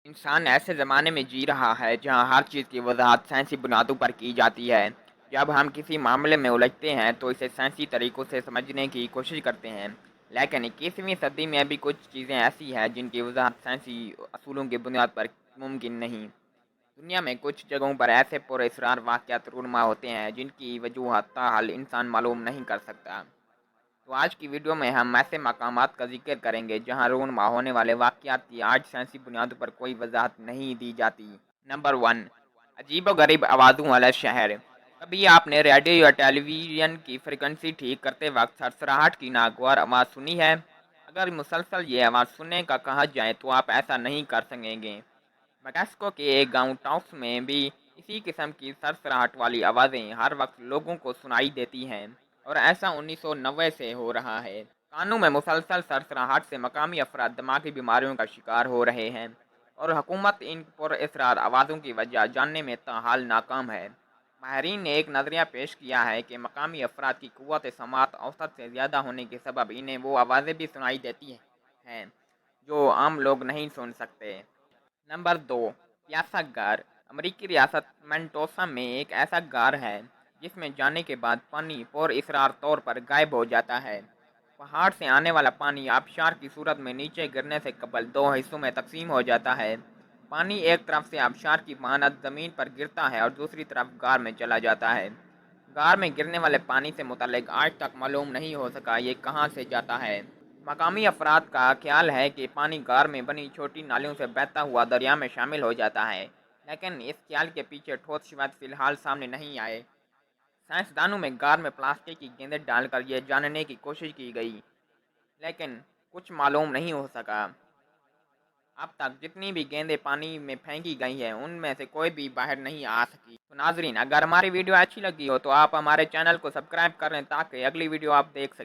انسان ایسے زمانے میں جی رہا ہے جہاں ہر چیز کی وضاحت سائنسی بنیادوں پر کی جاتی ہے۔ جب ہم کسی معاملے میں الجھتے ہیں تو اسے سائنسی طریقوں سے سمجھنے کی کوشش کرتے ہیں، لیکن 21ویں صدی میں ابھی کچھ چیزیں ایسی ہیں جن کی وضاحت سائنسی اصولوں کی بنیاد پر ممکن نہیں۔ دنیا میں کچھ جگہوں پر ایسے پراسرار واقعات رونما ہوتے ہیں جن کی وجوہات تاحال انسان معلوم نہیں کر سکتا۔ تو آج کی ویڈیو میں ہم ایسے مقامات کا ذکر کریں گے جہاں رونما ہونے والے واقعات کی آج سائنسی بنیادوں پر کوئی وضاحت نہیں دی جاتی۔ نمبر 1، عجیب و غریب آوازوں والا شہر۔ کبھی آپ نے ریڈیو یا ٹیلی ویژن کی فریکوینسی ٹھیک کرتے وقت سرسراہٹ کی ناگوار آواز سنی ہے؟ اگر مسلسل یہ آواز سننے کا کہا جائے تو آپ ایسا نہیں کر سکیں گے۔ میکسیکو کے ایک گاؤں ٹاؤس میں بھی اسی قسم کی سرسراہٹ والی آوازیں ہر وقت لوگوں کو سنائی دیتی ہیں، اور ایسا 1990 سے ہو رہا ہے۔ کانوں میں مسلسل سرسراہٹ سے مقامی افراد دماغی بیماریوں کا شکار ہو رہے ہیں، اور حکومت ان پراسرار آوازوں کی وجہ جاننے میں تاحال ناکام ہے۔ ماہرین نے ایک نظریہ پیش کیا ہے کہ مقامی افراد کی قوت سماعت اوسط سے زیادہ ہونے کے سبب انہیں وہ آوازیں بھی سنائی دیتی ہیں جو عام لوگ نہیں سن سکتے۔ نمبر 2، پیاسا غار۔ امریکی ریاست مینٹوسا میں ایک ایسا غار ہے جس میں جانے کے بعد پانی پراسرار طور پر غائب ہو جاتا ہے۔ پہاڑ سے آنے والا پانی آبشار کی صورت میں نیچے گرنے سے قبل دو حصوں میں تقسیم ہو جاتا ہے۔ پانی ایک طرف سے آبشار کی مانند زمین پر گرتا ہے اور دوسری طرف غار میں چلا جاتا ہے۔ غار میں گرنے والے پانی سے متعلق آج تک معلوم نہیں ہو سکا یہ کہاں سے جاتا ہے۔ مقامی افراد کا خیال ہے کہ پانی غار میں بنی چھوٹی نالیوں سے بہتا ہوا دریا میں شامل ہو جاتا ہے، لیکن اس خیال کے پیچھے ٹھوس شواہد فی الحال سامنے نہیں آئے۔ سائنسدانوں میں غار میں پلاسٹک کی گیندیں ڈال کر یہ جاننے کی کوشش کی گئی، لیکن کچھ معلوم نہیں ہو سکا۔ اب تک جتنی بھی گیندیں پانی میں پھینکی گئی ہیں ان میں سے کوئی بھی باہر نہیں آ سکی۔ تو ناظرین، اگر ہماری ویڈیو اچھی لگی ہو تو آپ ہمارے چینل کو سبسکرائب کریں تاکہ اگلی ویڈیو آپ دیکھ سکیں۔